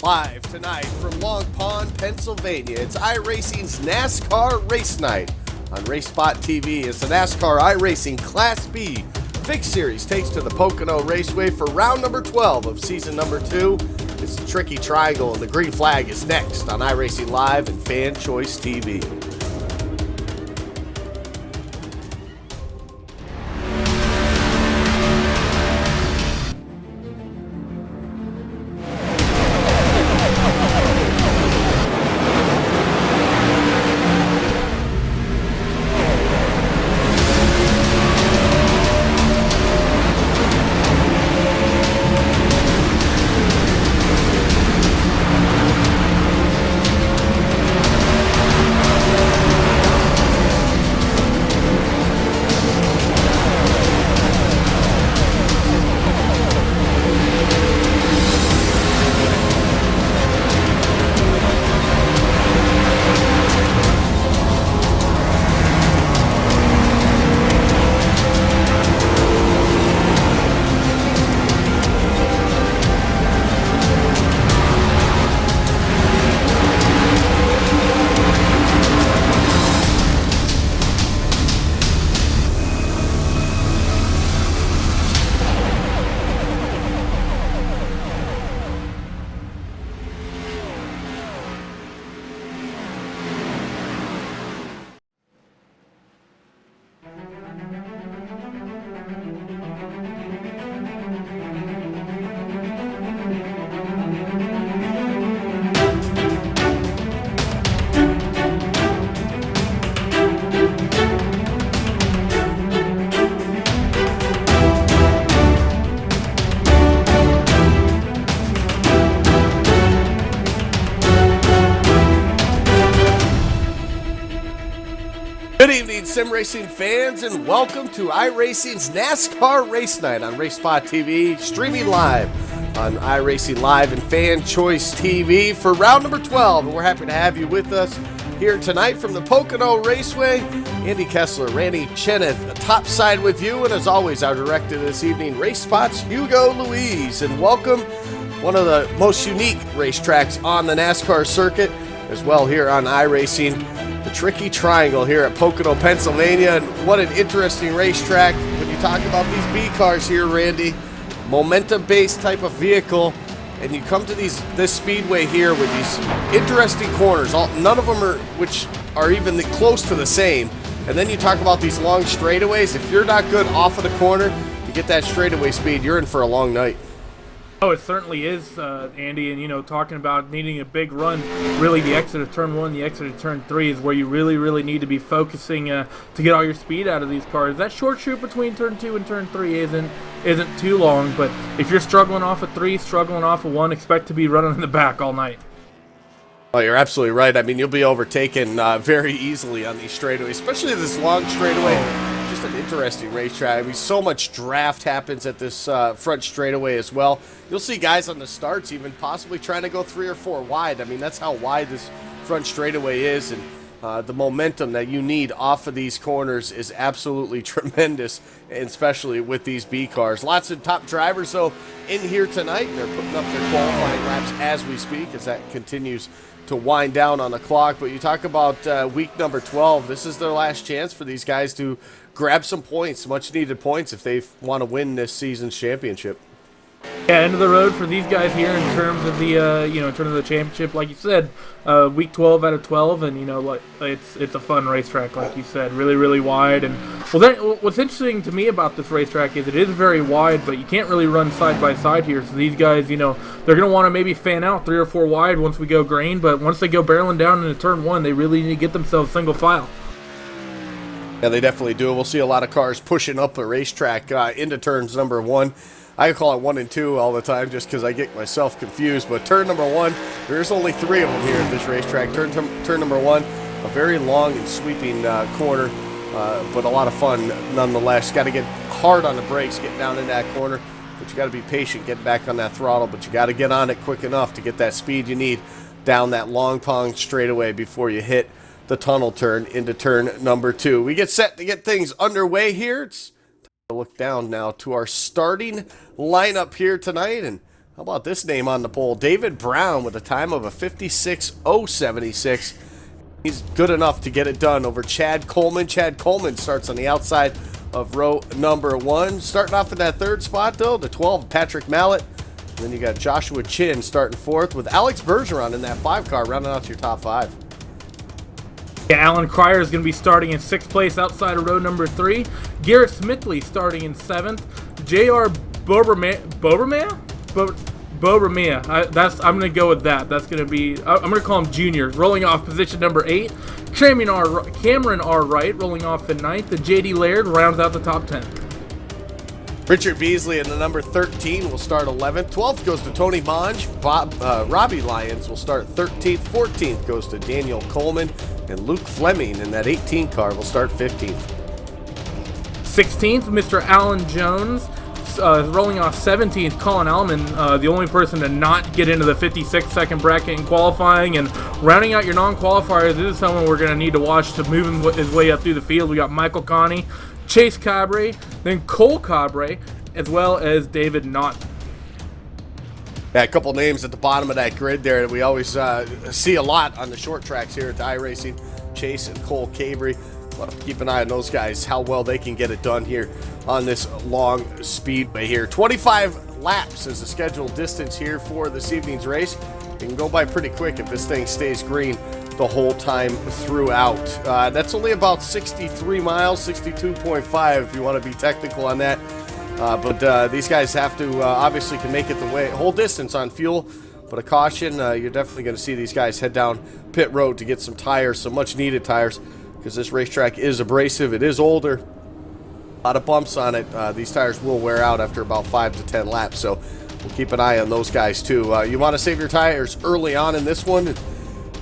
Live tonight from Long Pond, Pennsylvania, it's iRacing's NASCAR Race Night on RaceSpot TV. As the NASCAR iRacing Class B Fixed Series takes to the Pocono Raceway for round number 12 of season number 2. It's the Tricky Triangle, and the green flag is next on iRacing Live and Fan Choice TV. Good evening, sim racing fans, and welcome to iRacing's NASCAR Race Night on RaceSpot TV, streaming live on iRacing Live and Fan Choice TV for round number 12. And we're happy to have you with us here tonight from the Pocono Raceway. Andy Kessler, Randy Cheneth, topside with you, and as always, our director this evening, RaceSpot's Hugo Louise. And welcome, one of the most unique racetracks on the NASCAR circuit, as well here on iRacing. The Tricky Triangle here at Pocono, Pennsylvania, and what an interesting racetrack when you talk about these B cars here, Randy. Momentum-based type of vehicle, and you come to this speedway here with these interesting corners. None of them are even close to the same. And then you talk about these long straightaways. If you're not good off of the corner to get that straightaway speed, you're in for a long night. Oh, it certainly is, Andy, and talking about needing a big run, really the exit of turn 1, the exit of turn 3 is where you really need to be focusing to get all your speed out of these cars. That short shoot between turn 2 and turn 3 isn't too long, but if you're struggling off of 3, struggling off of 1, expect to be running in the back all night. Oh, you're absolutely right. I mean, you'll be overtaken very easily on these straightaways, especially this long straightaway. Just an interesting racetrack. I mean, so much draft happens at this front straightaway as well. You'll see guys on the starts even possibly trying to go 3 or 4 wide. I mean, that's how wide this front straightaway is, and the momentum that you need off of these corners is absolutely tremendous, and especially with these B cars. Lots of top drivers, though, in here tonight. They're putting up their qualifying laps as we speak, as that continues to wind down on the clock. But you talk about week number 12. This is their last chance for these guys to grab some points, much needed points, if they want to win this season's championship. Yeah, end of the road for these guys here in terms of the in terms of the championship. Like you said, week 12 out of 12, and it's a fun racetrack, like you said, really wide. And what's interesting to me about this racetrack is it is very wide, but you can't really run side by side here. So these guys, they're going to want to maybe fan out 3 or 4 wide once we go green, but once they go barreling down into turn 1, they really need to get themselves single file. Yeah, they definitely do. We'll see a lot of cars pushing up the racetrack into turns number 1. I call it 1 and 2 all the time just because I get myself confused. But turn number 1, there's only 3 of them here at this racetrack. Turn number 1, a very long and sweeping corner, but a lot of fun nonetheless. Got to get hard on the brakes, getting down in that corner. But you got to be patient, getting back on that throttle. But you got to get on it quick enough to get that speed you need down that long pond straightaway before you hit the tunnel turn into turn number 2. We get set to get things underway here. It's time to look down now to our starting lineup here tonight, and How about this name on the pole? David Brown with a time of a 56.076. He's good enough to get it done over Chad Coleman. Chad Coleman starts on the outside of row number 1. Starting off in that 3rd spot, though, the 12, Patrick Mallett. And then you got Joshua Chin starting 4th with Alex Bergeron in that 5 car, rounding out your top 5. Yeah, Alan Cryer is going to be starting in 6th place outside of row number 3. Garrett Smithley starting in 7th. J.R. Bobermea? I'm going to go with that. That's going to be, I'm going to call him Junior. Rolling off position number 8. Cameron R. Wright rolling off in 9th. And J.D. Laird rounds out the top 10. Richard Beasley in the number 13 will start 11th. 12th goes to Tony Monge. Robbie Lyons will start 13th. 14th goes to Daniel Coleman. And Luke Fleming in that 18 car will start 15th. 16th, Mr. Alan Jones. Rolling off 17th, Colin Allman, the only person to not get into the 56-second bracket in qualifying. And rounding out your non-qualifiers, this is someone we're going to need to watch to move his way up through the field. We got Michael Connie, Chase Cabre, then Cole Cabre, as well as David Knott. Yeah, a couple names at the bottom of that grid there that we always see a lot on the short tracks here at the iRacing. Chase and Cole Cabre. We'll have to keep an eye on those guys, how well they can get it done here on this long speedway here. 25 laps is the scheduled distance here for this evening's race. It can go by pretty quick if this thing stays green the whole time throughout. That's only about 63 miles, 62.5 if you want to be technical on that. But these guys have to, obviously can make it the whole distance on fuel. But a caution, you're definitely going to see these guys head down pit road to get some tires, some much needed tires, because this racetrack is abrasive. It is older. A lot of bumps on it. These tires will wear out after about 5 to 10 laps, so we'll keep an eye on those guys too. You want to save your tires early on in this one.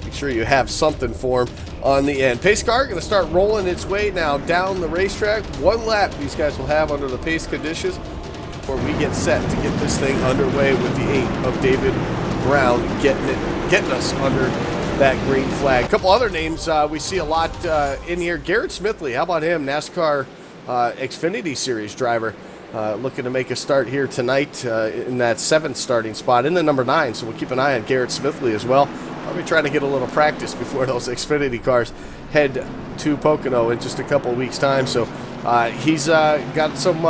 Make sure you have something for them on the end. Pace car going to start rolling its way now down the racetrack. 1 lap these guys will have under the pace conditions before we get set to get this thing underway with the 8 of David Brown getting us under that green flag. A couple other names we see a lot in here. Garrett Smithley, how about him? NASCAR Xfinity Series driver, looking to make a start here tonight in that 7th starting spot in the number 9. So we'll keep an eye on Garrett Smithley as well. I'll be trying to get a little practice before those Xfinity cars head to Pocono in just a couple of weeks' time. So he's got some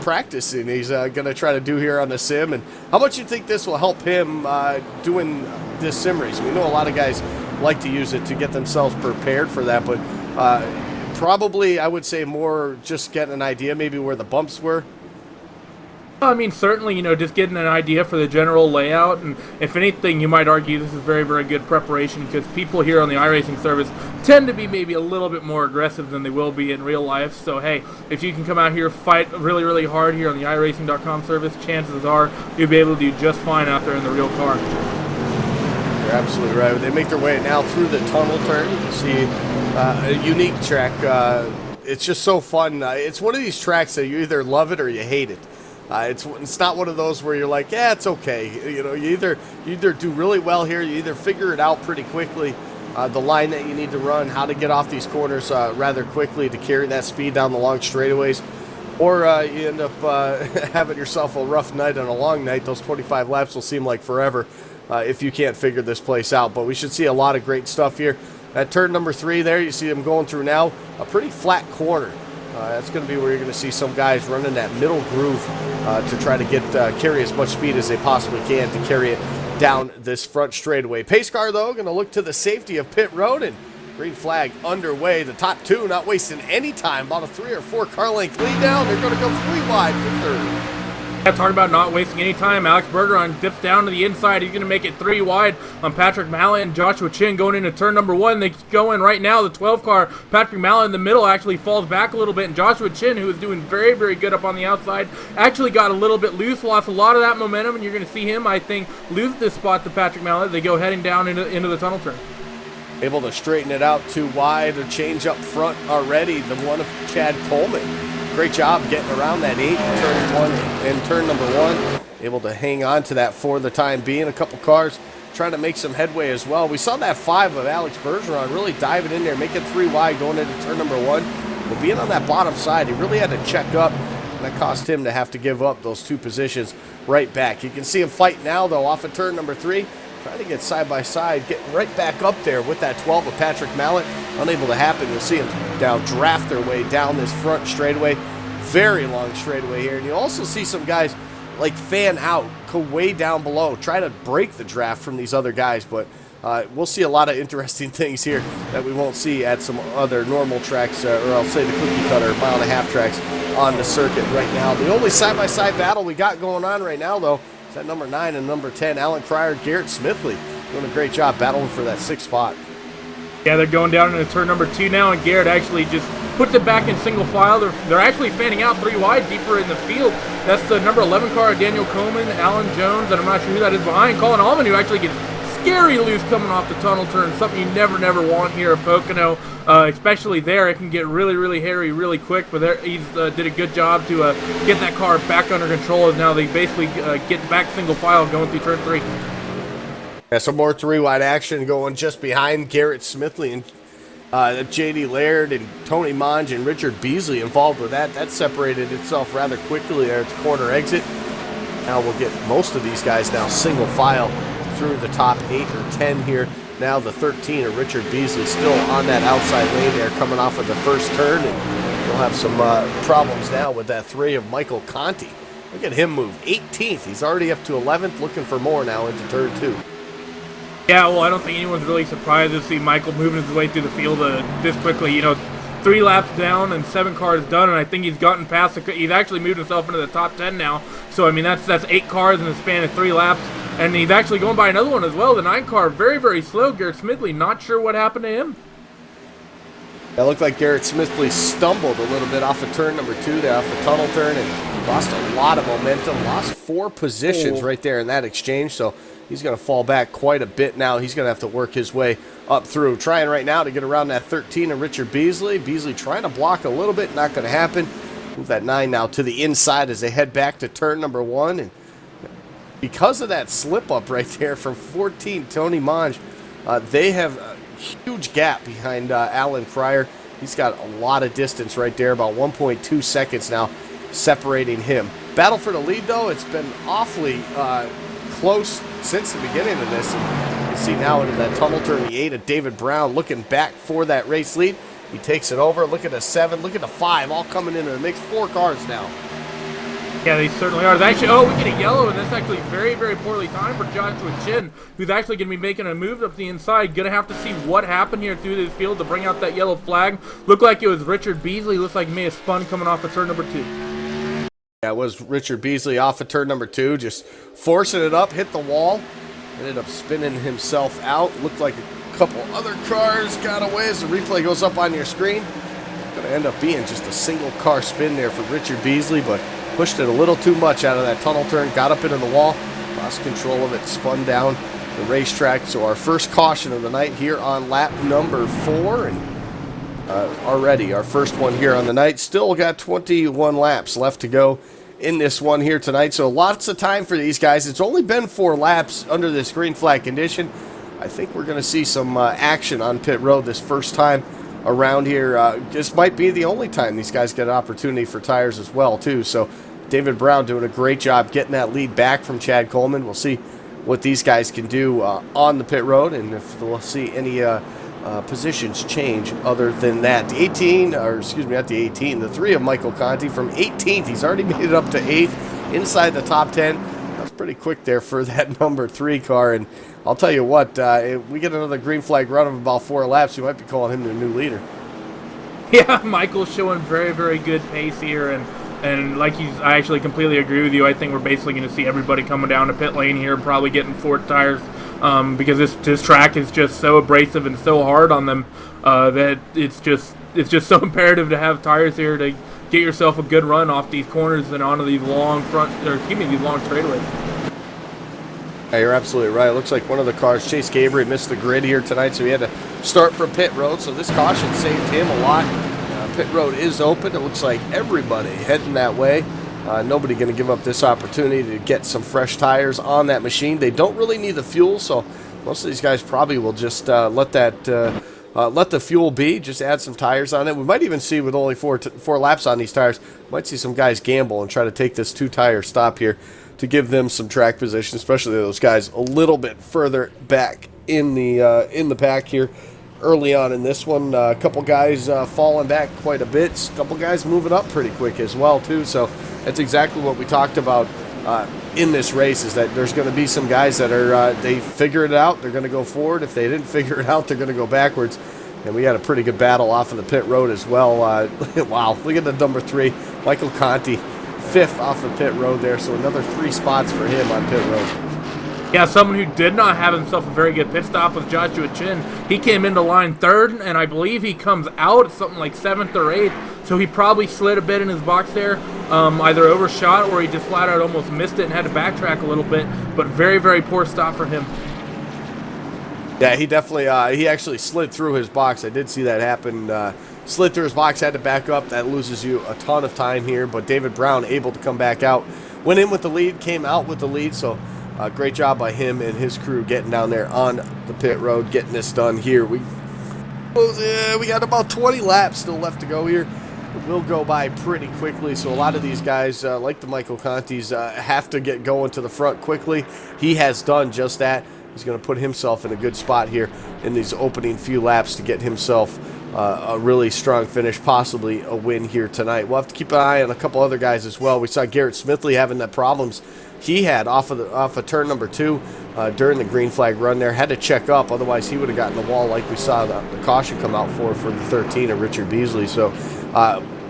practice and he's going to try to do here on the sim. And how much you think this will help him doing this sim race? We know a lot of guys like to use it to get themselves prepared for that, but probably I would say more just getting an idea maybe where the bumps were. I mean, certainly, just getting an idea for the general layout, and if anything, you might argue this is very, very good preparation, because people here on the iRacing service tend to be maybe a little bit more aggressive than they will be in real life. So, hey, if you can come out here, fight really, really hard here on the iRacing.com service, chances are you'll be able to do just fine out there in the real car. You're absolutely right. They make their way now through the tunnel turn. You see a unique track. It's just so fun. It's one of these tracks that you either love it or you hate it. It's not one of those where you're like, yeah, it's okay. You either do really well here, you either figure it out pretty quickly, the line that you need to run, how to get off these corners rather quickly to carry that speed down the long straightaways, or you end up having yourself a rough night and a long night. Those 25 laps will seem like forever if you can't figure this place out. But we should see a lot of great stuff here. At turn number 3 there, you see them going through now, a pretty flat corner. That's going to be where you're going to see some guys running that middle groove to try to carry as much speed as they possibly can to carry it down this front straightaway. Pace car, though, going to look to the safety of pit road, and green flag underway. The top 2 not wasting any time. About a 3 or 4 car length lead now. They're going to go 3 wide for 3rd. Talking about not wasting any time, Alex Bergeron dips down to the inside. He's going to make it 3 wide on Patrick Mallett and Joshua Chin going into turn number 1. They go in right now. The 12 car, Patrick Mallett in the middle, actually falls back a little bit, and Joshua Chin, who is doing very, very good up on the outside, actually got a little bit loose, lost a lot of that momentum, and you're going to see him, I think, lose this spot to Patrick Mallett. They go heading down into the tunnel turn. Able to straighten it out 2 wide, or change up front already, the one of Chad Coleman. Great job getting around that 8 in turn number 1. Able to hang on to that for the time being. A couple cars trying to make some headway as well. We saw that 5 of Alex Bergeron really diving in there, making 3 wide going into turn number 1. But being on that bottom side, he really had to check up That cost him to have to give up those 2 positions right back. You can see him fight now, though, off of turn number 3. Trying to get side by side, getting right back up there with that 12 of Patrick Mallet. Unable to happen. You'll see them now draft their way down this front straightaway. Very long straightaway here. And you also see some guys like fan out, go way down below, try to break the draft from these other guys. But we'll see a lot of interesting things here that we won't see at some other normal tracks, or I'll say the cookie cutter mile-and-a-half tracks on the circuit right now. The only side-by-side battle we got going on right now, though, is that number 9 and number 10, Alan Cryer, Garrett Smithley, doing a great job battling for that 6th spot. Yeah, they're going down into turn number 2 now, and Garrett actually just puts it back in single file. They're actually fanning out 3 wide deeper in the field. That's the number 11 car, Daniel Coleman, Alan Jones, and I'm not sure who that is behind, Colin Allman, who actually gets scary loose coming off the tunnel turn, something you never want here at Pocono, especially there. It can get really hairy really quick, but there, he's did a good job to get that car back under control, as now they basically get back single file going through turn 3. Yeah, some more 3-wide action going just behind Garrett Smithley, and J.D. Laird and Tony Monge and Richard Beasley involved with that. That separated itself rather quickly there at the corner exit. Now we'll get most of these guys now single file through the top 8 or 10 here. Now the 13 of Richard Beasley still on that outside lane there, coming off of the first turn, and we'll have some problems now with that 3 of Michael Conti. Look at him move, 18th. He's already up to 11th, looking for more now into turn 2. Yeah, well, I don't think anyone's really surprised to see Michael moving his way through the field this quickly. You know, 3 laps down and 7 cars done, and I think he's gotten past he's actually moved himself into the top 10 now. So, I mean, that's 8 cars in the span of 3 laps. And he's actually going by another one as well, the 9 car, very slow. Garrett Smithley, not sure what happened to him. It looked like Garrett Smithley stumbled a little bit off of turn number 2 there, off the tunnel turn, and lost a lot of momentum, lost 4 positions right there in that exchange. So he's going to fall back quite a bit now. He's going to have to work his way up through. Trying right now to get around that 13 of Richard Beasley. Beasley trying to block a little bit, not going to happen. Move that 9 now to the inside as they head back to turn number 1. And because of that slip-up right there from 14, Tony Monge, they have a huge gap behind Alan Cryer. He's got a lot of distance right there, about 1.2 seconds now separating him. Battle for the lead, though, it's been awfully close since the beginning of this. You can see now into that tunnel turn, the 8 of David Brown looking back for that race lead. He takes it over. Look at the 7, look at the 5, all coming into the mix. 4 cars now. Yeah, they certainly are. Actually, we get a yellow, and that's actually very poorly timed for Joshua Chin, who's actually going to be making a move up the inside. Going to have to see what happened here through this field to bring out that yellow flag. Looked like it was Richard Beasley. Looks like he may have spun coming off of turn number 2. Yeah, it was Richard Beasley off of turn number 2, just forcing it up, hit the wall, ended up spinning himself out. Looked like a couple other cars got away as the replay goes up on your screen. Going to end up being just a single car spin there for Richard Beasley, but pushed it a little too much out of that tunnel turn, got up into the wall, lost control of it, spun down the racetrack. So our first caution of the night here on lap number 4, and already our first one here on the night. Still got 21 laps left to go in this one here tonight, so lots of time for these guys. It's only been 4 laps under this green flag condition. I think we're going to see some action on pit road this first time around here. This might be the only time these guys get an opportunity for tires as well, too. So David Brown doing a great job getting that lead back from Chad Coleman. We'll see what these guys can do on the pit road, and if we'll see any positions change other than that. The 18, or excuse me, not the 18, the 3 of Michael Conti from 18th. He's already made it up to 8th, inside the top 10. That's pretty quick there for that number 3 car, and I'll tell you what, if we get another green flag run of about 4 laps, you might be calling him the new leader. Yeah, Michael's showing very good pace here, and like I actually completely agree with you. I think we're basically going to see everybody coming down to pit lane here, probably getting Ford tires, because this track is just so abrasive and so hard on them that it's just so imperative to have tires here to get yourself a good run off these corners and onto these long these long straightaways. Yeah, you're absolutely right. It looks like one of the cars, Chase Gabriel, missed the grid here tonight, so he had to start from pit road. So this caution saved him a lot. Pit road is open. It looks like everybody heading that way. Nobody going to give up this opportunity to get some fresh tires on that machine. They don't really need the fuel, so most of these guys probably will just let that let the fuel be, just add some tires on it. We might even see, with only four laps on these tires, might see some guys gamble and try to take this 2-tire stop here to give them some track position, especially those guys a little bit further back in the pack here early on in this one. A couple guys falling back quite a bit, a couple guys moving up pretty quick as well too. So that's exactly what we talked about in this race, is that there's going to be some guys that are they figure it out, they're going to go forward. If they didn't figure it out, they're going to go backwards. And we had a pretty good battle off of the pit road as well. Wow, look at the number 3, Michael Conti, 5th off the pit road there. So another 3 spots for him on pit road. Yeah, someone who did not have himself a very good pit stop was Joshua Chin. He came into line 3rd, and I believe he comes out something like 7th or 8th. So he probably slid a bit in his box there, either overshot or he just flat out almost missed it and had to backtrack a little bit. But very, very poor stop for him. Yeah, he definitely, he actually slid through his box. I did see that happen. Slid through his box, had to back up. That loses you a ton of time here. But David Brown able to come back out. Went in with the lead, came out with the lead. So great job by him and his crew getting down there on the pit road, getting this done here. We got about 20 laps still left to go here. It will go by pretty quickly, so a lot of these guys, like the Michael Contis, have to get going to the front quickly. He has done just that. He's going to put himself in a good spot here in these opening few laps to get himself a really strong finish, possibly a win here tonight. We'll have to keep an eye on a couple other guys as well. We saw Garrett Smithley having the problems he had off of turn number 2 during the green flag run there. Had to check up, otherwise he would have gotten the wall like we saw the caution come out for the 13 of Richard Beasley. So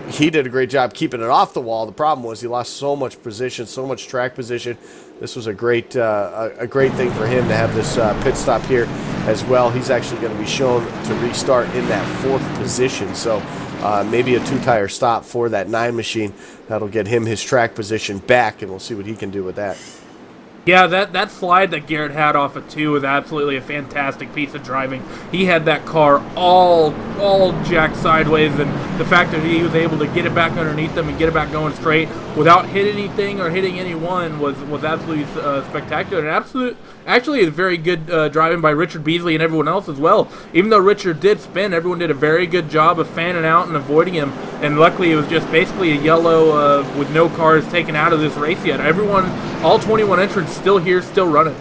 he did a great job keeping it off the wall. The problem was he lost so much position, so much track position. This was a great thing for him to have this pit stop here as well. He's actually going to be shown to restart in that 4th position. So maybe a 2-tire stop for that 9 machine. That'll get him his track position back, and we'll see what he can do with that. Yeah, that slide that Garrett had off of 2 was absolutely a fantastic piece of driving. He had that car all jacked sideways, and the fact that he was able to get it back underneath them and get it back going straight without hitting anything or hitting anyone was absolutely spectacular. And actually a very good driving by Richard Beasley and everyone else as well. Even though Richard did spin, everyone did a very good job of fanning out and avoiding him. And luckily it was just basically a yellow with no cars taken out of this race yet. All 21 entrants still here, still running.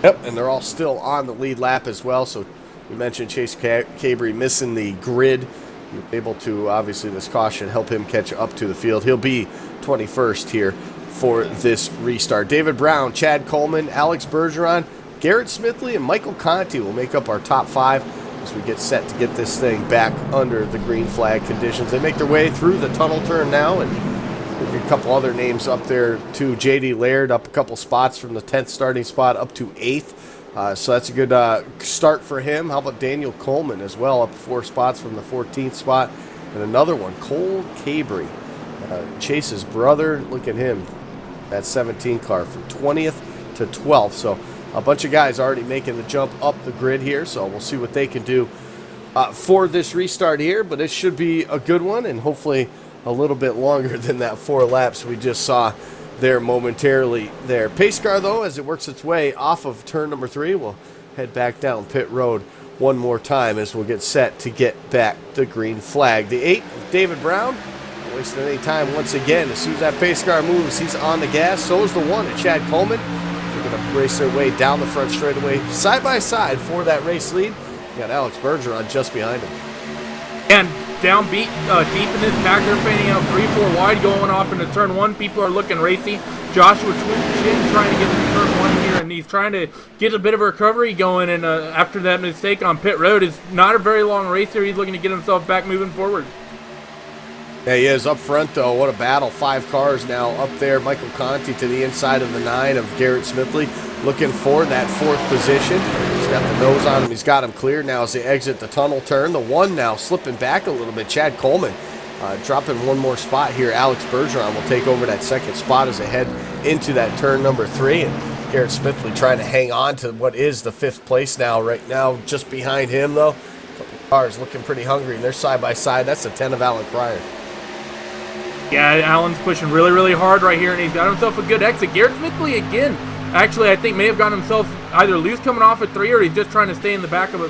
Yep, and they're all still on the lead lap as well. So we mentioned Chase Cabry missing the grid. He was able to, obviously, this caution help him catch up to the field. He'll be 21st here for this restart. David Brown, Chad Coleman, Alex Bergeron, Garrett Smithley, and Michael Conti will make up our top 5 as we get set to get this thing back under the green flag conditions. They make their way through the tunnel turn now, and a couple other names up there too. J.D. Laird up a couple spots from the 10th starting spot up to 8th. So that's a good start for him. How about Daniel Coleman as well, up 4 spots from the 14th spot. And another one, Cole Cabry, Chase's brother. Look at him, that 17 car from 20th to 12th. So a bunch of guys already making the jump up the grid here. So we'll see what they can do for this restart here. But it should be a good one, and hopefully a little bit longer than that 4 laps we just saw there momentarily there. Pace car, though, as it works its way off of turn number 3, we'll head back down pit road one more time as we'll get set to get back the green flag. The 8, David Brown, not wasting any time once again. As soon as that pace car moves, he's on the gas. So is the 1 at Chad Coleman. They're going to race their way down the front straightaway, side by side for that race lead. You got Alex Bergeron just behind him. And down deep in this pack, they're fading out 3-4 wide, going off into turn 1. People are looking racy. Joshua Chin trying to get into turn 1 here, and he's trying to get a bit of a recovery going. And after that mistake on pit road, is not a very long race here. He's looking to get himself back moving forward. Yeah, he is up front, though. What a battle. 5 cars now up there. Michael Conti to the inside of the 9 of Garrett Smithley, looking for that 4th position. He's got the nose on him. He's got him clear now as they exit the tunnel turn. The 1 now slipping back a little bit. Chad Coleman dropping one more spot here. Alex Bergeron will take over that 2nd spot as they head into that turn number 3. And Garrett Smithley trying to hang on to what is the 5th place now. Right now, just behind him, though, a couple of cars looking pretty hungry, and they're side by side. That's the 10 of Alan Cryer. Yeah, Allen's pushing really, really hard right here, and he's got himself a good exit. Garrett Smithley again, actually, I think may have gotten himself either loose coming off at 3, or he's just trying to stay in the back of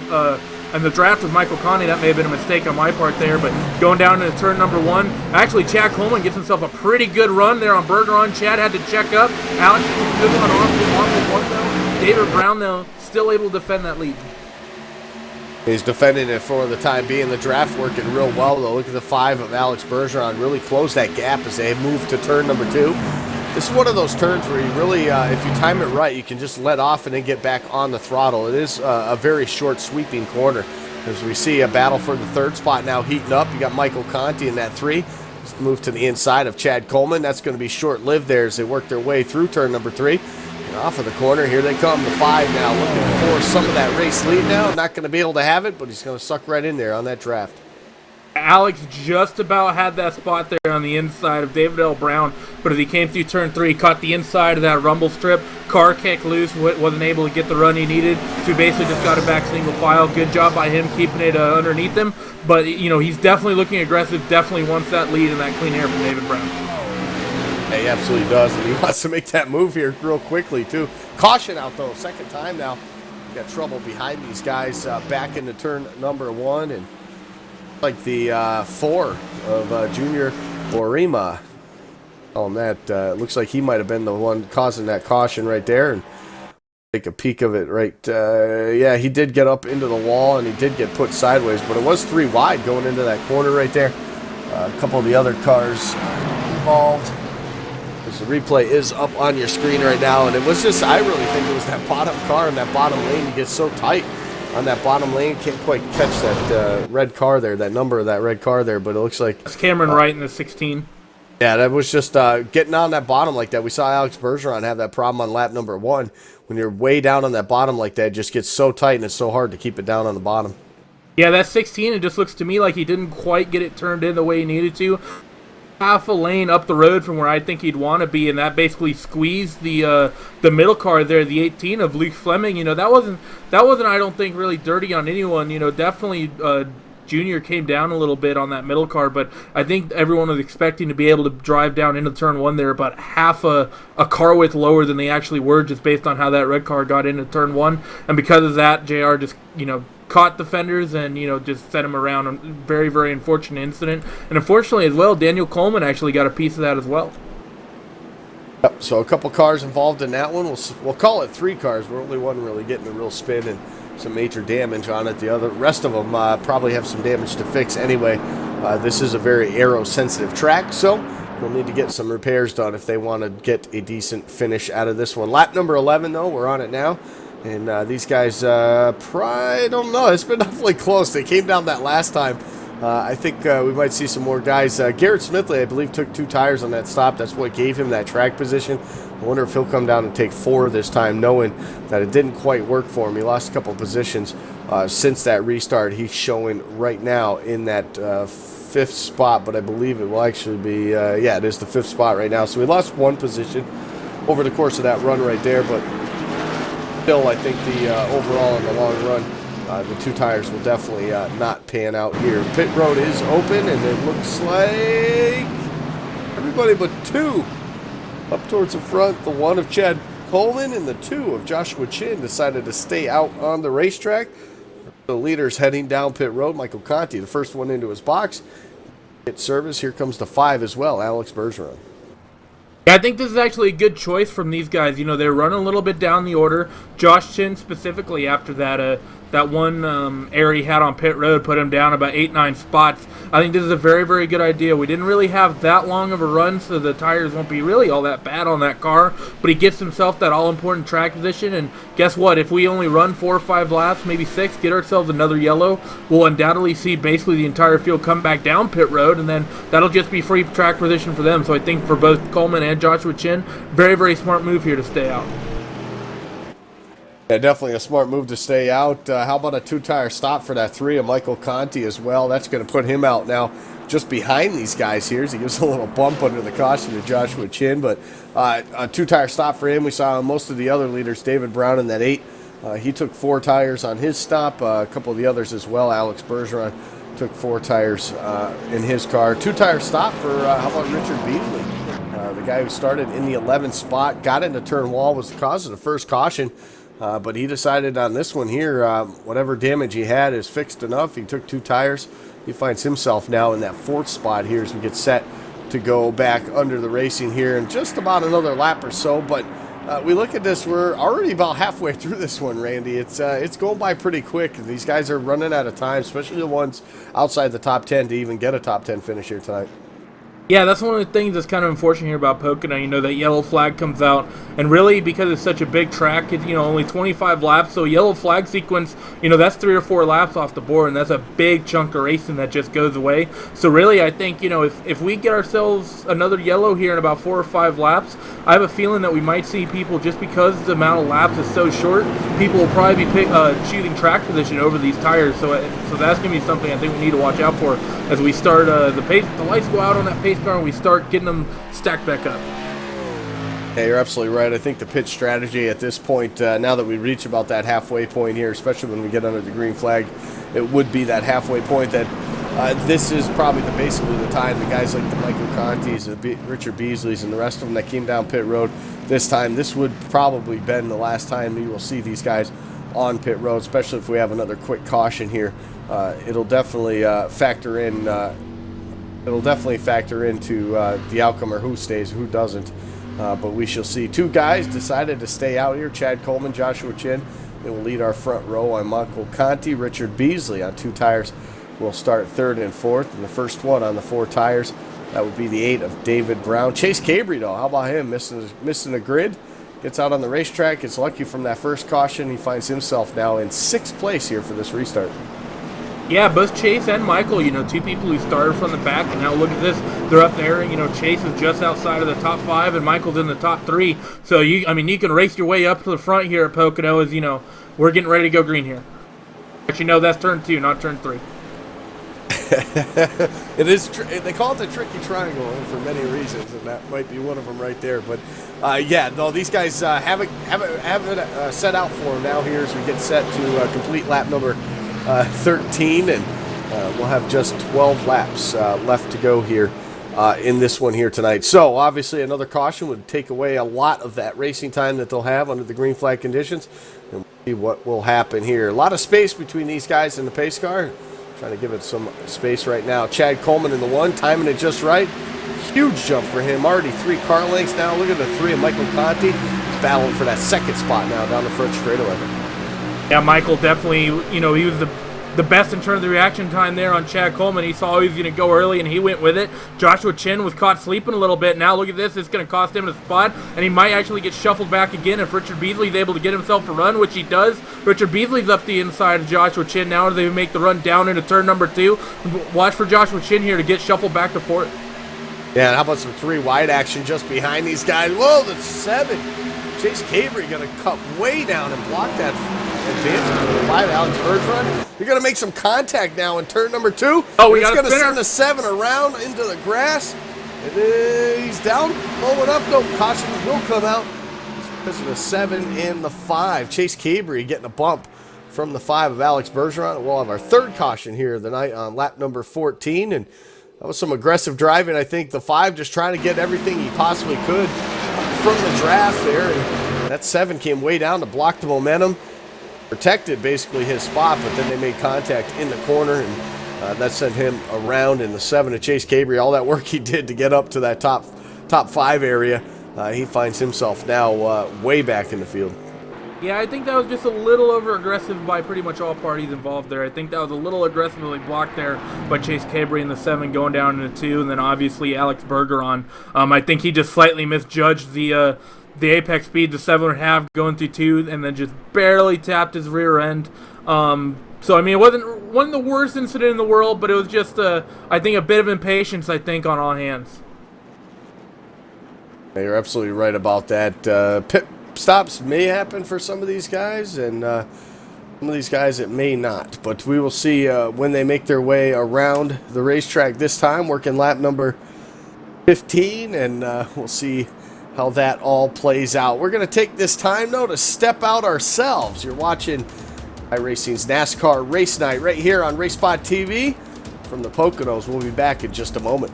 And the draft with Michael Conti, that may have been a mistake on my part there, but going down into turn number 1, actually Chad Coleman gets himself a pretty good run there on Bergeron. Chad had to check up. Alex is a good one off one though. David Brown, though, still able to defend that lead. He's defending it for the time being. The draft working real well, though. Look at the 5 of Alex Bergeron. Really closed that gap as they move to turn number 2. This is one of those turns where you really, if you time it right, you can just let off and then get back on the throttle. It is a very short sweeping corner. As we see a battle for the 3rd spot now heating up. You got Michael Conti in that 3. Just move to the inside of Chad Coleman. That's going to be short-lived there as they work their way through turn number 3. And off of the corner, here they come, the 5 now, looking for some of that race lead now. Not going to be able to have it, but he's going to suck right in there on that draft. Alex just about had that spot there on the inside of David L. Brown, but as he came through turn 3, caught the inside of that rumble strip, car kicked loose, wasn't able to get the run he needed, so he basically just got it back single file. Good job by him keeping it underneath him, but he's definitely looking aggressive, definitely wants that lead and that clean air from David Brown. Yeah, he absolutely does, and he wants to make that move here real quickly, too. Caution out, though, 2nd time now. Got trouble behind these guys back into turn number 1, and like the 4 of Junior Borima. On that, looks like he might have been the one causing that caution right there. And take a peek of it right. Yeah, he did get up into the wall, and he did get put sideways, but it was 3 wide going into that corner right there. A couple of the other cars involved. The replay is up on your screen right now, and it was just, I really think it was that bottom car in that bottom lane. You get so tight on that bottom lane, can't quite catch that red car there, that number of that red car there, but it looks like it's Cameron Wright in the 16. Yeah, that was just getting on that bottom like that. We saw Alex Bergeron have that problem on lap number 1. When you're way down on that bottom like that, it just gets so tight and it's so hard to keep it down on the bottom. Yeah, that 16, it just looks to me like he didn't quite get it turned in the way he needed to. Half a lane up the road from where I think he'd want to be, and that basically squeezed the middle car there, the 18 of Luke Fleming. That wasn't I don't think really dirty on anyone. Definitely Junior came down a little bit on that middle car, but I think everyone was expecting to be able to drive down into turn 1 there about half a car width lower than they actually were, just based on how that red car got into turn 1, and because of that, JR just caught the fenders and just set him around. A very, very unfortunate incident, and unfortunately as well, Daniel Coleman actually got a piece of that as well. Yep, so a couple cars involved in that one. We'll call it 3 cars. We're only one really getting a real spin and some major damage on it. The rest of them probably have some damage to fix anyway. This is a very aero-sensitive track, so we'll need to get some repairs done if they want to get a decent finish out of this one. Lap number 11, though, we're on it now. And these guys, I don't know. It's been awfully close. They came down that last time. I think we might see some more guys. Garrett Smithley, I believe, took 2 tires on that stop. That's what gave him that track position. I wonder if he'll come down and take 4 this time, knowing that it didn't quite work for him. He lost a couple positions since that restart. He's showing right now in that 5th spot, but I believe it will actually be, yeah, it is the 5th spot right now. So we lost 1 position over the course of that run right there, but still, I think the overall in the long run, the 2 tires will definitely not pan out here. Pit road is open, and it looks like everybody but 2 up towards the front. The 1 of Chad Coleman and the 2 of Joshua Chin decided to stay out on the racetrack. The leaders heading down pit road. Michael Conti, the first one into his box. Get service. Here comes the 5 as well, Alex Bergeron. Yeah, I think this is actually a good choice from these guys. They're running a little bit down the order. Josh Chin specifically after that one error he had on pit road put him down about 8-9 spots. I think this is a very, very good idea. We didn't really have that long of a run, so the tires won't be really all that bad on that car, but he gets himself that all-important track position, and guess what? If we only run 4 or 5 laps, maybe 6, get ourselves another yellow, we'll undoubtedly see basically the entire field come back down pit road, and then that'll just be free track position for them. So I think for both Coleman and Joshua Chin, very, very smart move here to stay out. Yeah, definitely a smart move to stay out. How about a 2-tire stop for that 3 of Michael Conti as well? That's going to put him out now just behind these guys here. So he gives a little bump under the caution to Joshua Chin, but a 2-tire stop for him. We saw most of the other leaders, David Brown in that 8. He took 4 tires on his stop. A couple of the others as well. Alex Bergeron took 4 tires in his car. 2-tire stop for, how about Richard Beasley? The guy who started in the 11th spot, got into turn wall, was the cause of the first caution. but he decided on this one here, whatever damage he had is fixed enough. He took 2 tires. He finds himself now in that 4th spot here as we get set to go back under the racing here in just about another lap or so. But we look at this, we're already about halfway through this one, Randy. It's going by pretty quick. These guys are running out of time, especially the ones outside the top 10 to even get a top 10 finish here tonight. Yeah, that's one of the things that's kind of unfortunate here about Pocono. You know, that yellow flag comes out, and really because it's such a big track, it's, you know, only 25 laps, so yellow flag sequence, you know, that's 3 or 4 laps off the board, and that's a big chunk of racing that just goes away. So really, I think, you know, if we get ourselves another yellow here in about 4 or 5 laps, I have a feeling that we might see people, just because the amount of laps is so short, people will probably be choosing track position over these tires. So that's going to be something I think we need to watch out for as we start the pace. The lights go out on that pace car and we start getting them stacked back up. Yeah, you're absolutely right. I think the pit strategy at this point, now that we reach about that halfway point here, especially when we get under the green flag, it would be that halfway point that this is probably basically the time the guys like the Michael Contis, the Richard Beasleys, and the rest of them that came down pit road this time, this would probably been the last time you will see these guys on pit road, especially if we have another quick caution here. It'll definitely factor in. It'll definitely factor into the outcome, or who stays, who doesn't. But we shall see. 2 guys decided to stay out here. Chad Coleman, Joshua Chin. They will lead our front row. I'm Michael Conti. Richard Beasley on 2 tires will start 3rd and 4th. And the first one on the 4 tires, that would be the 8 of David Brown. Chase Cabry, though, how about him? Missing the grid. Gets out on the racetrack. Gets lucky from that first caution. He finds himself now in 6th place here for this restart. Yeah, both Chase and Michael, you know, 2 people who started from the back, and now look at this, they're up there. You know, Chase is just outside of the top 5, and Michael's in the top 3. So, you can race your way up to the front here at Pocono as, you know, we're getting ready to go green here. Actually, no, that's turn 2, not turn 3. It is. They call it the tricky triangle for many reasons, and that might be one of them right there. But yeah, no, these guys have it set out for them now here as we get set to complete lap number 13, and we'll have just 12 laps left to go here in this one here tonight. So obviously another caution would take away a lot of that racing time that they'll have under the green flag conditions, and we'll see what will happen here. A lot of space between these guys and the pace car. Trying to give it some space right now. Chad Coleman in the 1, timing it just right. Huge jump for him. Already 3 car lengths now. Look at the 3 of Michael Conti. He's battling for that 2nd spot now down the front straightaway. Yeah, Michael definitely, you know, he was the best in terms of the reaction time there on Chad Coleman. He saw he was going to go early, and he went with it. Joshua Chin was caught sleeping a little bit. Now look at this. It's going to cost him a spot, and he might actually get shuffled back again if Richard Beasley's able to get himself a run, which he does. Richard Beasley's up the inside of Joshua Chin now as they make the run down into turn number 2. Watch for Joshua Chin here to get shuffled back to 4th. Yeah, and how about some 3 wide action just behind these guys? Whoa, that's 7. Chase Cabry going to cut way down and block that advancement of the 5, Alex Bergeron. You're going to make some contact now in turn number 2. Oh, it's going to send the 7 around into the grass. And he's down low enough. No, caution will come out. Because of the 7 and the 5. Chase Cabry getting a bump from the 5 of Alex Bergeron. We'll have our 3rd caution here of the night on lap number 14. And that was some aggressive driving. I think the 5 just trying to get everything he possibly could from the draft there. And that 7 came way down to block the momentum. Protected basically his spot, but then they made contact in the corner, and that sent him around in the 7 of Chase Cabry. All that work he did to get up to that top 5 area, he finds himself now way back in the field. Yeah, I think that was just a little over-aggressive by pretty much all parties involved there. I think that was a little aggressively blocked there by Chase Cabry in the 7 going down into 2, and then obviously Alex Bergeron. I think he just slightly misjudged the apex speed, the 7.5 going through 2, and then just barely tapped his rear end. So, I mean, it wasn't the worst incident in the world, but it was just, I think, a bit of impatience, I think, on all hands. Yeah, you're absolutely right about that. Pit stops may happen for some of these guys, and some of these guys it may not. But we will see when they make their way around the racetrack this time, working lap number 15, and we'll see how that all plays out. We're going to take this time, though, to step out ourselves. You're watching iRacing's NASCAR Race Night right here on RaceSpot TV from the Poconos. We'll be back in just a moment.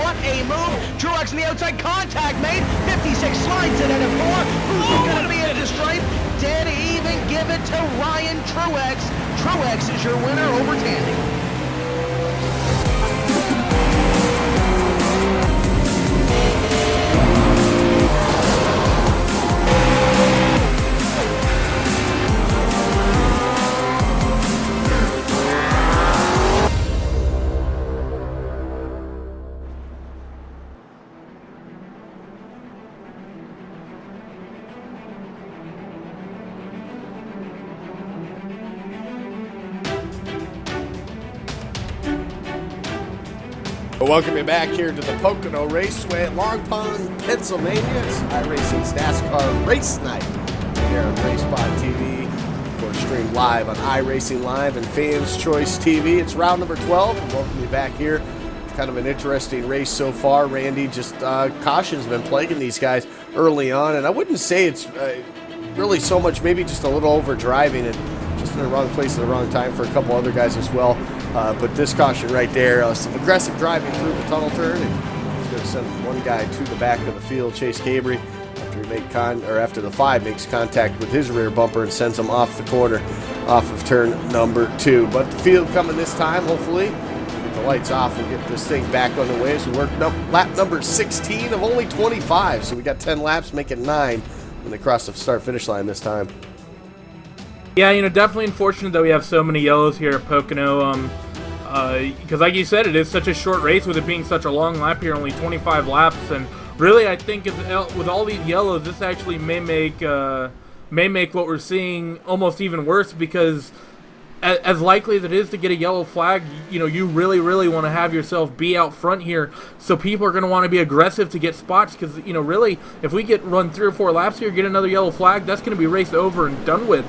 What a move. Truex on the outside, contact made. 56 slides it into 4. Who's going to be into the stripe? Did even give it to Ryan Truex. Truex is your winner over Tandy. Welcome you back here to the Pocono Raceway at Long Pond, Pennsylvania. It's iRacing's NASCAR Race Night here on Racespot TV. Of course, streamed live on iRacing Live and Fans Choice TV. It's round number 12. And welcome you back here. Kind of an interesting race so far. Randy, just caution's been plaguing these guys early on, and I wouldn't say it's really so much, maybe just a little over driving and just in the wrong place at the wrong time for a couple other guys as well. But this caution right there, some aggressive driving through the tunnel turn, and he's going to send one guy to the back of the field, Chase Cabry, after the 5 makes contact with his rear bumper and sends him off the corner, off of turn number 2. But the field coming this time, hopefully, get the lights off and get this thing back on the way. So we're lap number 16 of only 25, so we got 10 laps, make it 9 when they cross the start-finish line this time. Yeah, definitely unfortunate that we have so many yellows here at Pocono. Because like you said, it is such a short race with it being such a long lap here, only 25 laps, and really I think with all these yellows, this actually may make what we're seeing almost even worse, because as likely as it is to get a yellow flag, you really want to have yourself be out front here, so people are going to want to be aggressive to get spots, because really if we run 3 or 4 laps here, get another yellow flag, that's going to be raced over and done with.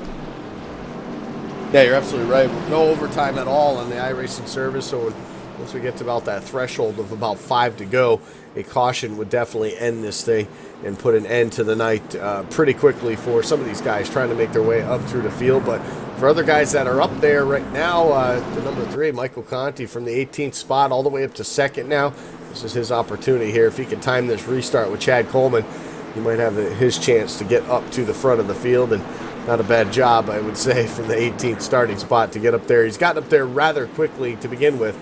Yeah, you're absolutely right. No overtime at all on the iRacing service, so once we get to about that threshold of about 5 to go, a caution would definitely end this thing and put an end to the night pretty quickly for some of these guys trying to make their way up through the field. But for other guys that are up there right now, the number 3, Michael Conti, from the 18th spot all the way up to 2nd now, this is his opportunity here. If he can time this restart with Chad Coleman, he might have his chance to get up to the front of the field, and not a bad job, I would say, from the 18th starting spot to get up there. He's gotten up there rather quickly to begin with,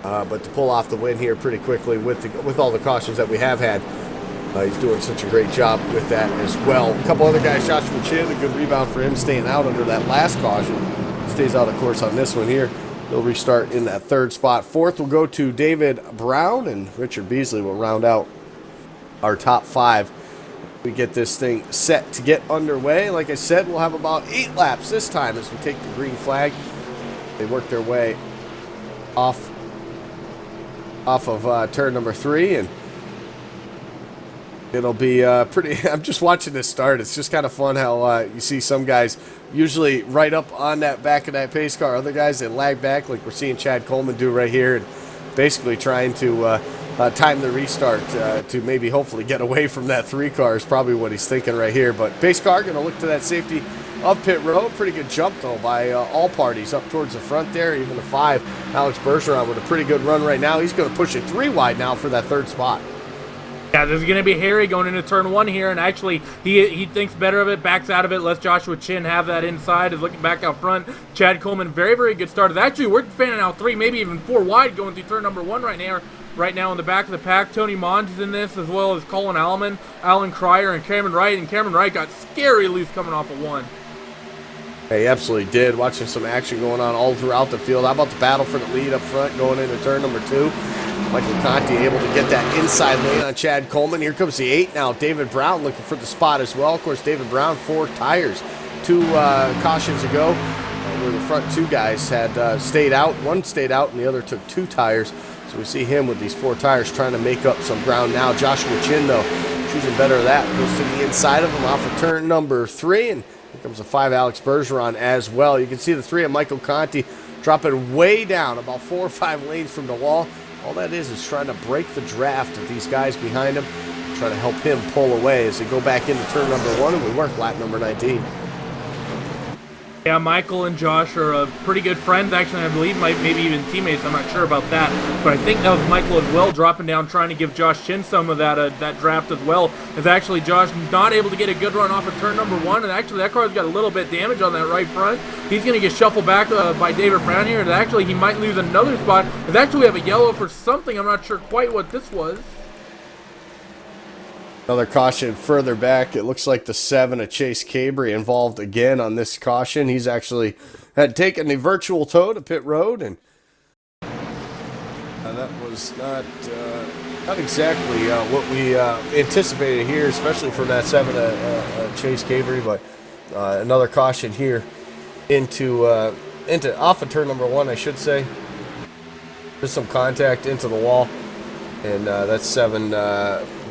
but to pull off the win here pretty quickly with all the cautions that we have had, he's doing such a great job with that as well. A couple other guys, Joshua Chin, a good rebound for him, staying out under that last caution. Stays out, of course, on this one here. He'll restart in that 3rd spot. 4th will go to David Brown, and Richard Beasley will round out our top 5. We get this thing set to get underway. Like I said, we'll have about 8 laps this time as we take the green flag. They work their way off of turn number 3, and it'll be pretty. I'm just watching this start. It's just kind of fun how you see some guys usually right up on that back of that pace car. Other guys that lag back, like we're seeing Chad Coleman do right here, and basically trying to time the restart to maybe hopefully get away from that 3 car is probably what he's thinking right here. But pace car going to look to that safety of pit road. Pretty good jump, though, by all parties up towards the front there. Even the 5, Alex Bergeron, with a pretty good run right now. He's going to push it 3 wide now for that 3rd spot. Yeah, this is going to be hairy going into turn 1 here, and actually he thinks better of it, backs out of it, lets Joshua Chin have that inside, is looking back out front. Chad Coleman, very, very good start. Actually, we're fanning out 3, maybe even 4 wide going through turn number 1 right now. Right now in the back of the pack, Tony Mons is in this, as well as Colin Allman, Alan Cryer, and Cameron Wright. And Cameron Wright got scary loose coming off of 1. Yeah, he absolutely did. Watching some action going on all throughout the field. How about the battle for the lead up front going into turn number 2? Michael Conti able to get that inside lane on Chad Coleman. Here comes the 8 now. David Brown looking for the spot as well. Of course, David Brown, 4 tires. 2 cautions ago, where the front 2 guys had stayed out. One stayed out and the other took 2 tires. So we see him with these 4 tires trying to make up some ground now. Joshua Chin, though, choosing better of that. Goes to the inside of him off of turn number 3. And here comes a 5, Alex Bergeron, as well. You can see the 3 of Michael Conti dropping way down, about 4 or 5 lanes from the wall. All that is trying to break the draft of these guys behind him, trying to help him pull away as they go back into turn number 1, and we work lap number 19. Yeah, Michael and Josh are pretty good friends. Actually, I believe maybe even teammates. I'm not sure about that, but I think that was Michael as well, dropping down, trying to give Josh Chin some of that draft as well. As actually Josh not able to get a good run off of turn number 1, and actually that car's got a little bit damage on that right front. He's going to get shuffled back by David Brown here, and actually he might lose another spot. As actually we have a yellow for something. I'm not sure quite what this was. Another caution further back. It looks like the 7 of Chase Cabry involved again on this caution. He's actually had taken the virtual tow to pit road, and that was not exactly what we anticipated here, especially from that 7 of Chase Cabry. But another caution here into off of turn number 1, I should say. Just some contact into the wall, and that's 7.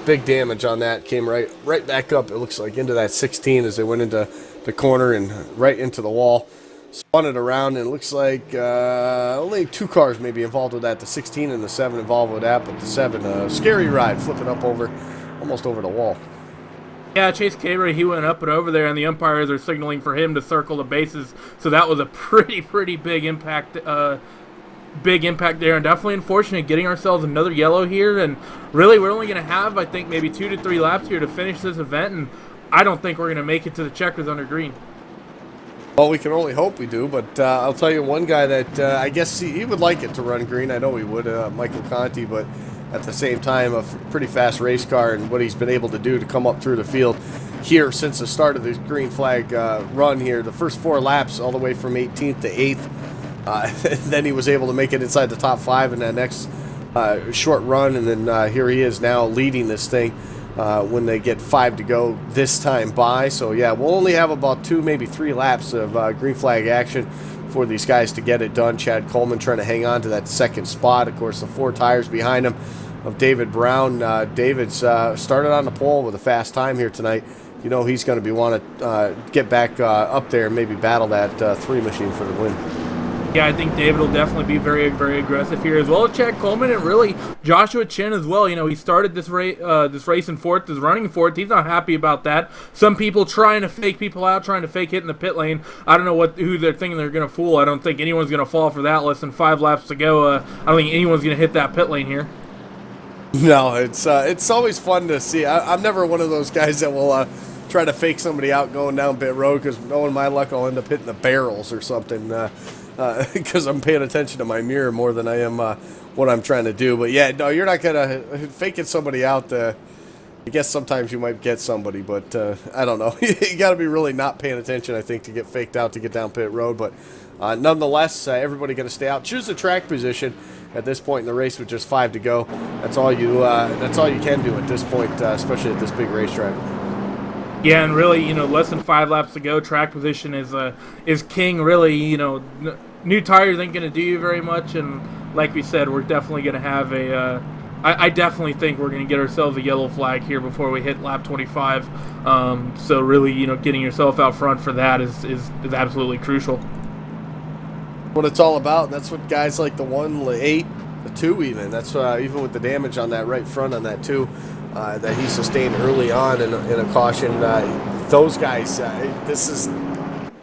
Big damage on that. Came right back up, it looks like, into that 16 as they went into the corner and right into the wall. Spun it around, and it looks like only 2 cars maybe involved with that. The 16 and the 7 involved with that, but the 7, scary ride, flipping up almost over the wall. Yeah, Chase Cabry, he went up and over there, and the umpires are signaling for him to circle the bases. So that was a pretty big impact. Big impact there, and definitely unfortunate getting ourselves another yellow here. And really, we're only going to have, I think, maybe 2 to 3 laps here to finish this event, and I don't think we're going to make it to the checkers under green. Well, we can only hope we do, but I'll tell you one guy that I guess he would like it to run green. I know he would, Michael Conti, but at the same time, a pretty fast race car, and what he's been able to do to come up through the field here since the start of the green flag run here. The first 4 laps, all the way from 18th to 8th. Then he was able to make it inside the top 5 in that next short run, and then here he is now leading this thing when they get 5 to go this time by. So yeah, we'll only have about 2, maybe 3 laps of green flag action for these guys to get it done. Chad Coleman trying to hang on to that 2nd spot. Of course, the 4 tires behind him of David Brown. David's started on the pole with a fast time here tonight. You know he's going to want to get back up there and maybe battle that 3 machine for the win. Yeah, I think David will definitely be very aggressive here, as well as Chad Coleman, and really Joshua Chin as well. You know, he started this race in 4th, this running 4th. He's not happy about that. Some people trying to fake people out, trying to fake hitting the pit lane. I don't know who they're thinking they're going to fool. I don't think anyone's going to fall for that. Less than 5 laps to go. I don't think anyone's going to hit that pit lane here. No, it's always fun to see. I'm never one of those guys that will try to fake somebody out going down pit road, because knowing my luck, I'll end up hitting the barrels or something. Because I'm paying attention to my mirror more than I am what I'm trying to do. But yeah, no, you're not gonna faking somebody out. I guess sometimes you might get somebody, but I don't know. You got to be really not paying attention, I think, to get faked out to get down pit road. But nonetheless, everybody going to stay out. Choose the track position at this point in the race with just 5 to go. That's all you can do at this point, especially at this big racetrack. Yeah, and really, you know, less than 5 laps to go. Track position is king. Really, you know, new tires ain't going to do you very much, and like we said, we're definitely going to have a. I definitely think we're going to get ourselves a yellow flag here before we hit lap 25. So really, you know, getting yourself out front for that is absolutely crucial. What it's all about, and that's what guys like the 1, the 8, the 2 even. That's even with the damage on that right front on that 2. That he sustained early on in a caution. Those guys, this is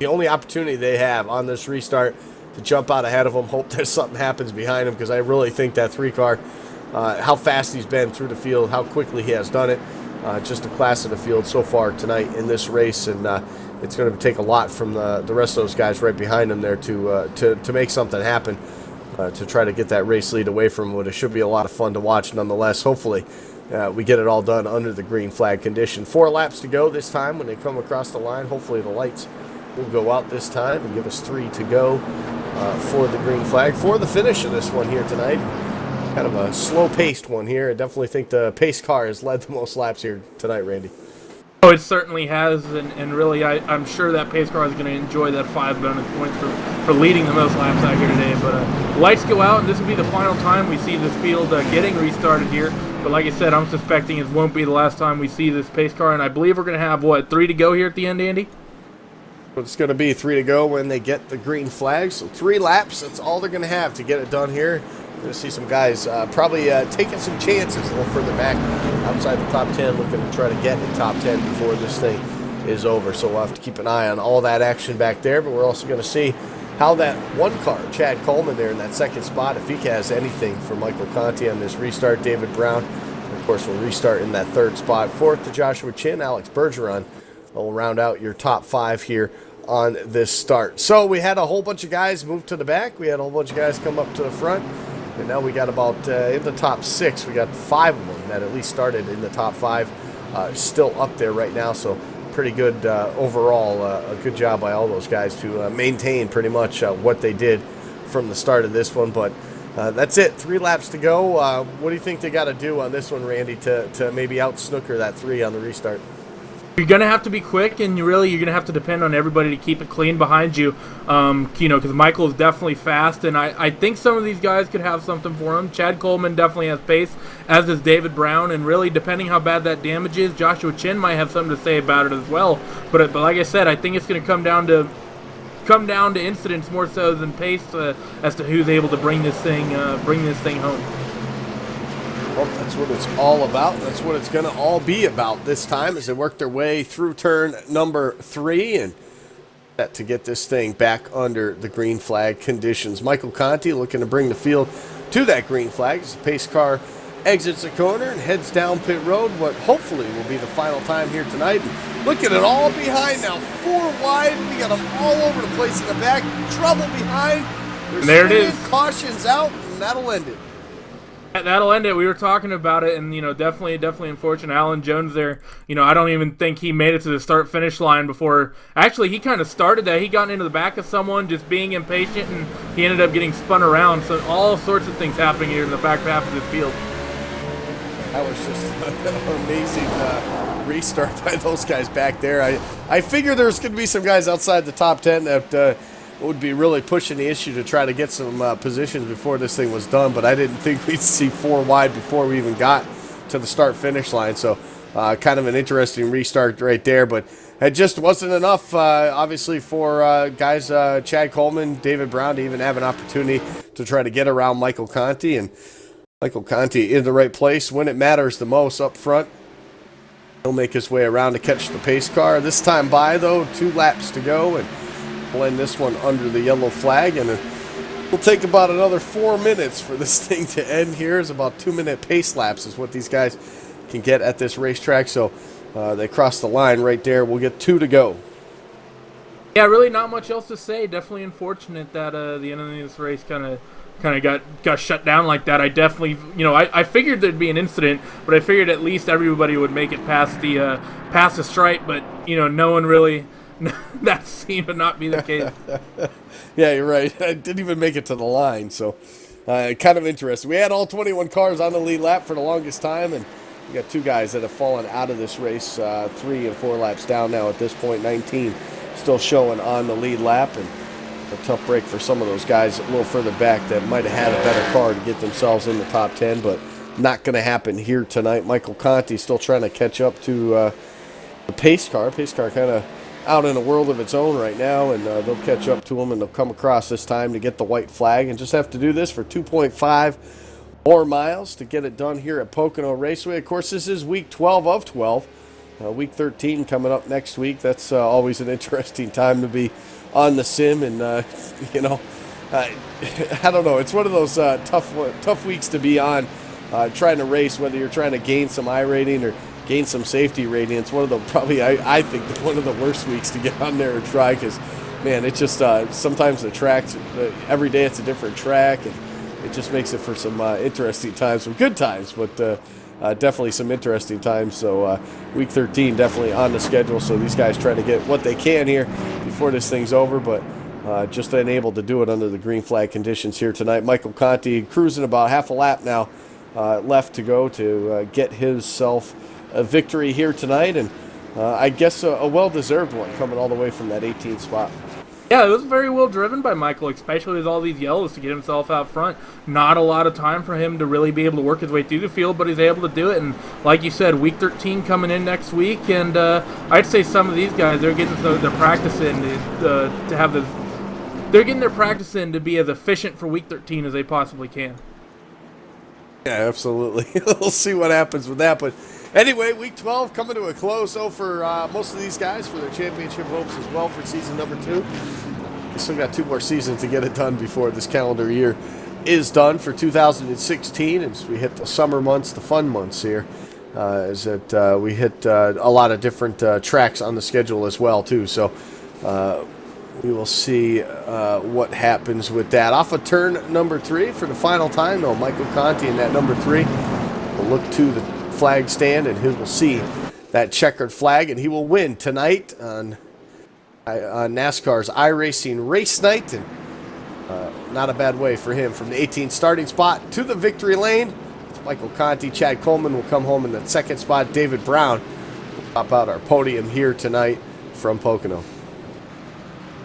the only opportunity they have on this restart to jump out ahead of them, hope that something happens behind them, because I really think that 3 car, how fast he's been through the field, how quickly he has done it, just a class of the field so far tonight in this race, and it's going to take a lot from the rest of those guys right behind him there to make something happen, to try to get that race lead away from him. It should be a lot of fun to watch nonetheless. Hopefully we get it all done under the green flag condition. 4 laps to go this time when they come across the line. Hopefully the lights will go out this time and give us 3 to go for the green flag. For the finish of this one here tonight, kind of a slow-paced one here. I definitely think the pace car has led the most laps here tonight, Randy. Oh, it certainly has, and really, I'm sure that pace car is going to enjoy that 5 bonus points for leading the most laps out here today. But lights go out, and this will be the final time we see this field getting restarted here. But like I said, I'm suspecting it won't be the last time we see this pace car, and I believe we're going to have, 3 to go here at the end, Andy? It's going to be 3 to go when they get the green flag. So 3 laps, that's all they're going to have to get it done here. We're going to see some guys probably taking some chances a little further back outside the top 10, looking to try to get in top 10 before this thing is over. So we'll have to keep an eye on all that action back there, but we're also going to see how that one car, Chad Coleman there in that second spot, if he has anything for Michael Conti on this restart. David Brown, of course, will restart in that third spot. Fourth to Joshua Chin. Alex Bergeron will round out your top 5 here on this start. So we had a whole bunch of guys move to the back. We had a whole bunch of guys come up to the front. And now we got about, in the top 6, we got 5 of them that at least started in the top 5. Still up there right now, so pretty good overall. A good job by all those guys to maintain pretty much what they did from the start of this one. But that's it. 3 laps to go. What do you think they got to do on this one, Randy, to maybe out-snooker that 3 on the restart? You're going to have to be quick, and you're going to have to depend on everybody to keep it clean behind you, because Michael is definitely fast, and I think some of these guys could have something for him. Chad Coleman definitely has pace, as does David Brown, and really, depending how bad that damage is, Joshua Chin might have something to say about it as well. But like I said, I think it's going to come down to incidents more so than pace as to who's able to bring this thing home. Well, that's what it's all about. That's what it's going to all be about this time as they work their way through turn number 3 and to get this thing back under the green flag conditions. Michael Conti looking to bring the field to that green flag as the pace car exits the corner and heads down pit road, what hopefully will be the final time here tonight. And look at it all behind now. 4 wide. We got them all over the place in the back. Trouble behind. There it is. Cautions out, and that'll end it. That'll end it. We were talking about it, and definitely unfortunate. Alan Jones there. I don't even think he made it to the start-finish line before. Actually, he kind of started that. He got into the back of someone, just being impatient, and he ended up getting spun around. So all sorts of things happening here in the back half of the field. That was just an amazing restart by those guys back there. I figured there's going to be some guys outside the top 10 that would be really pushing the issue to try to get some positions before this thing was done, but I didn't think we'd see 4 wide before we even got to the start-finish line. So kind of an interesting restart right there, but it just wasn't enough, obviously, for guys Chad Coleman, David Brown to even have an opportunity to try to get around Michael Conti. And Michael Conti in the right place when it matters the most up front. He'll make his way around to catch the pace car. This time by, though, 2 laps to go, and blend this one under the yellow flag, and it'll take about another 4 minutes for this thing to end here. It's about 2-minute pace laps is what these guys can get at this racetrack. So they cross the line right there. We'll get 2 to go. Yeah, really not much else to say. Definitely unfortunate that the end of this race kind of got shut down like that. I definitely, I figured there'd be an incident, but I figured at least everybody would make it past the stripe, but no one really. That seemed to not be the case. Yeah, you're right. I didn't even make it to the line, so kind of interesting. We had all 21 cars on the lead lap for the longest time, and we got 2 guys that have fallen out of this race, 3 and 4 laps down now at this point. 19 still showing on the lead lap, and a tough break for some of those guys a little further back that might have had a better car to get themselves in the top 10, but not going to happen here tonight. Michael Conti still trying to catch up to the pace car. Pace car kind of out in a world of its own right now, and they'll catch up to him, and they'll come across this time to get the white flag and just have to do this for 2.5 more miles to get it done here at Pocono Raceway. Of course, this is week 12 of 12. Week 13 coming up next week. That's always an interesting time to be on the sim, and I don't know. It's one of those tough weeks to be on, trying to race, whether you're trying to gain some iRating or gain some safety rating. It's one of the I think one of the worst weeks to get on there and try, because man, it's just sometimes the tracks, every day it's a different track, and it just makes it for some interesting times, some good times, but definitely some interesting times. So week 13 definitely on the schedule, so these guys trying to get what they can here before this thing's over, but just unable to do it under the green flag conditions here tonight. Michael Conti cruising about half a lap now left to go to get himself a victory here tonight, and I guess a well-deserved one coming all the way from that 18th spot. Yeah, it was very well driven by Michael, especially with all these yellows to get himself out front. Not a lot of time for him to really be able to work his way through the field, but he's able to do it. And like you said, week 13 coming in next week, and I'd say some of these guys, they're getting their practice in to have the. They're getting their practice in to be as efficient for week 13 as they possibly can. Yeah, absolutely. We'll see what happens with that, but Anyway, week 12 coming to a close, though, for most of these guys for their championship hopes as well for season number 2. We still got 2 more seasons to get it done before this calendar year is done for 2016. As we hit the summer months, the fun months here, is that we hit a lot of different tracks on the schedule as well, too. So we will see what happens with that. Off of turn number 3 for the final time, though, Michael Conti in that number 3 will look to the flag stand, and he will see that checkered flag, and he will win tonight on NASCAR's iRacing race night. And not a bad way for him from the 18th starting spot to the victory lane. It's Michael Conti. Chad Coleman will come home in the 2nd spot. David Brown will top out our podium here tonight from Pocono.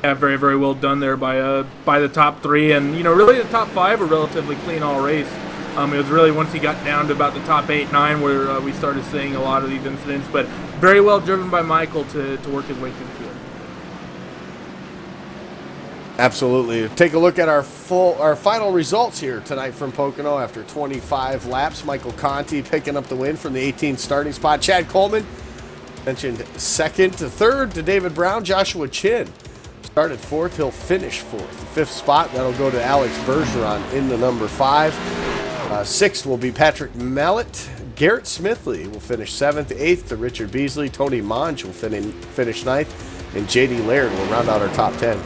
Yeah, very, very well done there by the top 3, and really the top 5 were relatively clean all race. It was really once he got down to about the top 8, 9 where we started seeing a lot of these incidents, but very well driven by Michael to work his way through the field. Absolutely. Take a look at our final results here tonight from Pocono after 25 laps. Michael Conti picking up the win from the 18th starting spot. Chad Coleman mentioned 2nd to 3rd to David Brown. Joshua Chin started 4th. He'll finish 4th. The 5th spot, that'll go to Alex Bergeron in the number 5. 6th will be Patrick Mallet. Garrett Smithley will finish 7th. 8th to Richard Beasley. Tony Monge will finish 9th. And J.D. Laird will round out our top 10.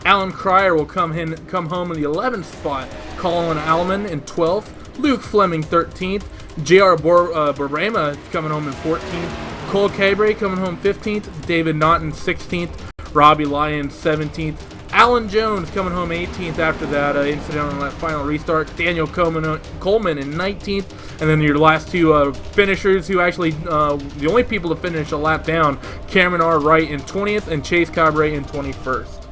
Alan Cryer will come home in the 11th spot. Colin Allman in 12th. Luke Fleming 13th. J.R. Borrema coming home in 14th. Cole Cabre coming home 15th. David Naughton 16th. Robbie Lyons 17th. Alan Jones coming home 18th after that incident on that final restart. Daniel Coleman in 19th. And then your last 2 finishers who actually, the only people to finish a lap down, Cameron R. Wright in 20th and Chase Cabre in 21st.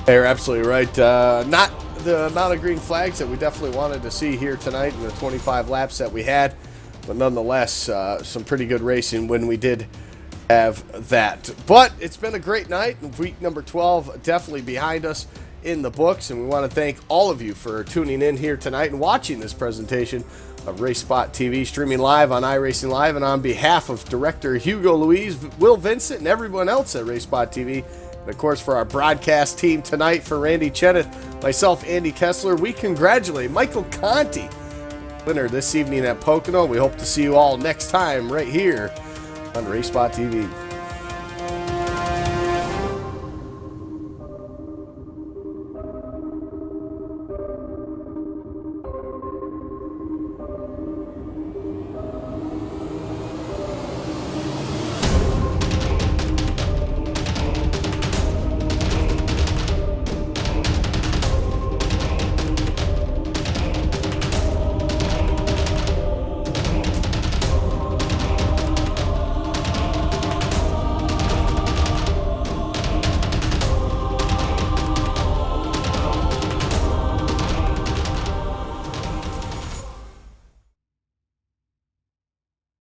You're absolutely right. Not the amount of green flags that we definitely wanted to see here tonight in the 25 laps that we had, but nonetheless, some pretty good racing when we did have that. But it's been a great night. Week number 12 definitely behind us in the books, and we want to thank all of you for tuning in here tonight and watching this presentation of Race Spot TV, streaming live on iRacing Live. And on behalf of Director Hugo Louise, Will Vincent, and everyone else at Race Spot TV, and of course for our broadcast team tonight, for Randy Cheneth, myself, Andy Kessler, we congratulate Michael Conti, winner this evening at Pocono. We hope to see you all next time right here on Race Spot TV.